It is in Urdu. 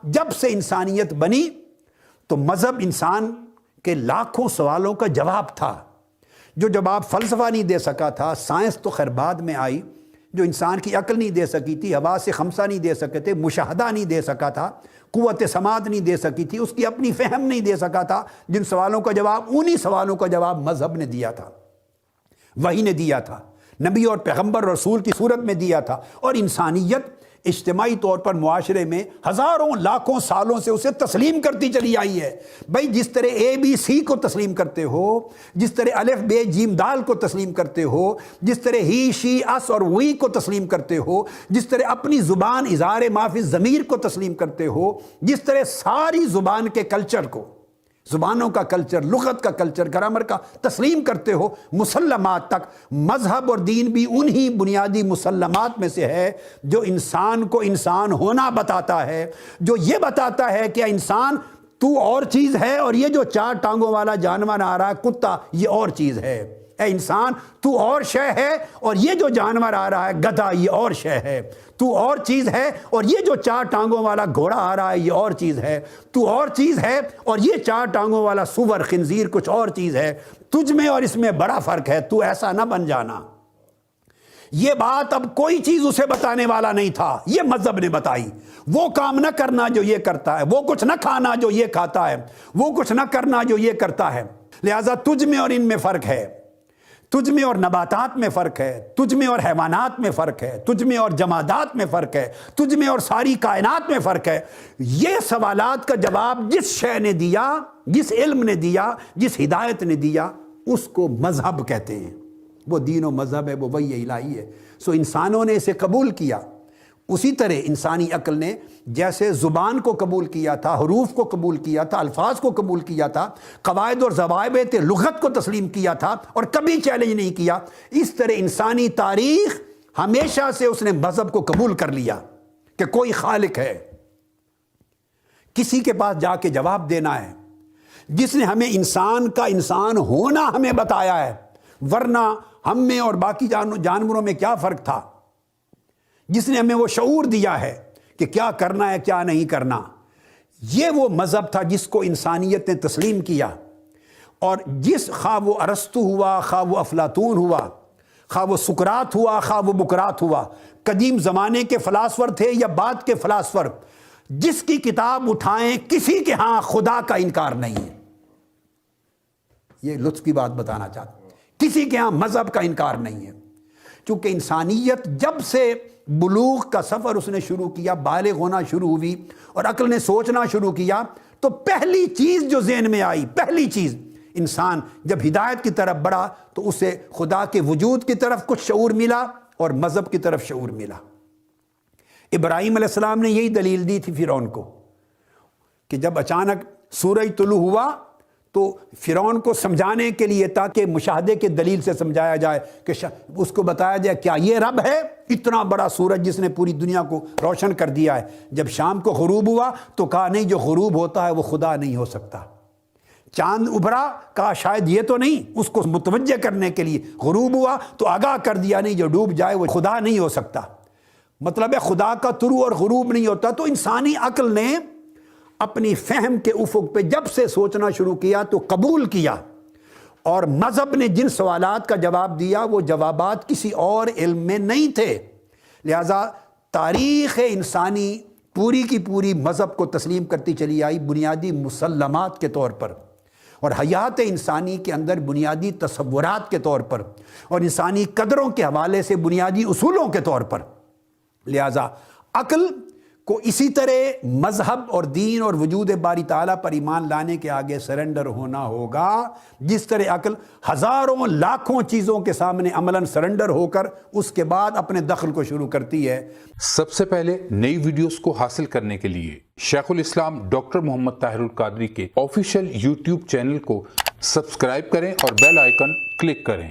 جب سے انسانیت بنی تو مذہب انسان کے لاکھوں سوالوں کا جواب تھا، جو جواب فلسفہ نہیں دے سکا تھا، سائنس تو خیر بعد میں آئی، جو انسان کی عقل نہیں دے سکی تھی، حواس خمسہ نہیں دے سکے تھے، مشاہدہ نہیں دے سکا تھا، قوت سماعت نہیں دے سکی تھی، اس کی اپنی فہم نہیں دے سکا تھا، جن سوالوں کا جواب، انہی سوالوں کا جواب مذہب نے دیا تھا، وحی نے دیا تھا، نبی اور پیغمبر رسول کی صورت میں دیا تھا، اور انسانیت اجتماعی طور پر معاشرے میں ہزاروں لاکھوں سالوں سے اسے تسلیم کرتی چلی آئی ہے۔ بھائی جس طرح اے بی سی کو تسلیم کرتے ہو، جس طرح الف بے جیم دال کو تسلیم کرتے ہو، جس طرح ہی شی اس اور وی کو تسلیم کرتے ہو، جس طرح اپنی زبان اظہار ما فی الضمیر کو تسلیم کرتے ہو، جس طرح ساری زبان کے کلچر کو، زبانوں کا کلچر، لغت کا کلچر، گرامر کا تسلیم کرتے ہو، مسلمات تک، مذہب اور دین بھی انہی بنیادی مسلمات میں سے ہے جو انسان کو انسان ہونا بتاتا ہے، جو یہ بتاتا ہے کہ انسان تو اور چیز ہے، اور یہ جو چار ٹانگوں والا جانور آ رہا ہے کتا، یہ اور چیز ہے۔ اے انسان تو اور شے ہے، اور یہ جو جانور آ رہا ہے گدھا، یہ اور شے ہے۔ تو اور چیز ہے، اور یہ جو چار ٹانگوں والا گھوڑا آ رہا ہے یہ اور چیز ہے۔ تو اور چیز ہے، اور یہ چار ٹانگوں والا سور خنزیر کچھ اور چیز ہے۔ تجھ میں اور اس میں بڑا فرق ہے، تو ایسا نہ بن جانا۔ یہ بات اب کوئی چیز اسے بتانے والا نہیں تھا، یہ مذہب نے بتائی۔ وہ کام نہ کرنا جو یہ کرتا ہے، وہ کچھ نہ کھانا جو یہ کھاتا ہے، وہ کچھ نہ کرنا جو یہ کرتا ہے، لہذا تجھ میں اور ان میں فرق ہے، تجھ میں اور نباتات میں فرق ہے، تجھ میں اور حیوانات میں فرق ہے، تجھ میں اور جمادات میں فرق ہے، تجھ میں اور ساری کائنات میں فرق ہے۔ یہ سوالات کا جواب جس شے نے دیا، جس علم نے دیا، جس ہدایت نے دیا، اس کو مذہب کہتے ہیں۔ وہ دین و مذہب ہے، وہ وحی الہی ہے۔ سو انسانوں نے اسے قبول کیا، اسی طرح انسانی عقل نے جیسے زبان کو قبول کیا تھا، حروف کو قبول کیا تھا، الفاظ کو قبول کیا تھا، قواعد اور ضوابط لغت کو تسلیم کیا تھا اور کبھی چیلنج نہیں کیا، اس طرح انسانی تاریخ ہمیشہ سے اس نے مذہب کو قبول کر لیا کہ کوئی خالق ہے، کسی کے پاس جا کے جواب دینا ہے، جس نے ہمیں انسان کا انسان ہونا ہمیں بتایا ہے، ورنہ ہم میں اور باقی جانوروں میں کیا فرق تھا، جس نے ہمیں وہ شعور دیا ہے کہ کیا کرنا ہے کیا نہیں کرنا۔ یہ وہ مذہب تھا جس کو انسانیت نے تسلیم کیا، اور جس خواہ وہ ارسطو ہوا، خواہ وہ افلاطون ہوا، خواہ وہ سقراط ہوا، خواہ وہ بقراط ہوا، قدیم زمانے کے فلاسفر تھے یا بعد کے فلاسفر، جس کی کتاب اٹھائیں کسی کے ہاں خدا کا انکار نہیں ہے۔ یہ لطف کی بات بتانا چاہتا ہوں، کسی کے ہاں مذہب کا انکار نہیں ہے، چونکہ انسانیت جب سے بلوغ کا سفر اس نے شروع کیا، بالغ ہونا شروع ہوئی اور عقل نے سوچنا شروع کیا، تو پہلی چیز جو ذہن میں آئی، پہلی چیز، انسان جب ہدایت کی طرف بڑھا تو اسے خدا کے وجود کی طرف کچھ شعور ملا اور مذہب کی طرف شعور ملا۔ ابراہیم علیہ السلام نے یہی دلیل دی تھی فرعون کو، کہ جب اچانک سورج طلوع ہوا تو فرعون کو سمجھانے کے لیے، تاکہ مشاہدے کے دلیل سے سمجھایا جائے، کہ اس کو بتایا جائے کیا یہ رب ہے، اتنا بڑا سورج جس نے پوری دنیا کو روشن کر دیا ہے۔ جب شام کو غروب ہوا تو کہا نہیں، جو غروب ہوتا ہے وہ خدا نہیں ہو سکتا۔ چاند ابھرا، کہا شاید یہ تو نہیں، اس کو متوجہ کرنے کے لیے غروب ہوا تو آگاہ کر دیا نہیں، جو ڈوب جائے وہ خدا نہیں ہو سکتا۔ مطلب ہے خدا کا طلوع اور غروب نہیں ہوتا۔ تو انسانی عقل نے اپنی فہم کے افق پہ جب سے سوچنا شروع کیا تو قبول کیا، اور مذہب نے جن سوالات کا جواب دیا وہ جوابات کسی اور علم میں نہیں تھے، لہذا تاریخ انسانی پوری کی پوری مذہب کو تسلیم کرتی چلی آئی بنیادی مسلمات کے طور پر، اور حیات انسانی کے اندر بنیادی تصورات کے طور پر، اور انسانی قدروں کے حوالے سے بنیادی اصولوں کے طور پر۔ لہذا عقل کو اسی طرح مذہب اور دین اور وجود باری تعالیٰ پر ایمان لانے کے آگے سرنڈر ہونا ہوگا، جس طرح عقل ہزاروں لاکھوں چیزوں کے سامنے عملاً سرنڈر ہو کر اس کے بعد اپنے دخل کو شروع کرتی ہے۔ سب سے پہلے نئی ویڈیوز کو حاصل کرنے کے لیے شیخ الاسلام ڈاکٹر محمد طاہر القادری کے آفیشیل یوٹیوب چینل کو سبسکرائب کریں اور بیل آئیکن کلک کریں۔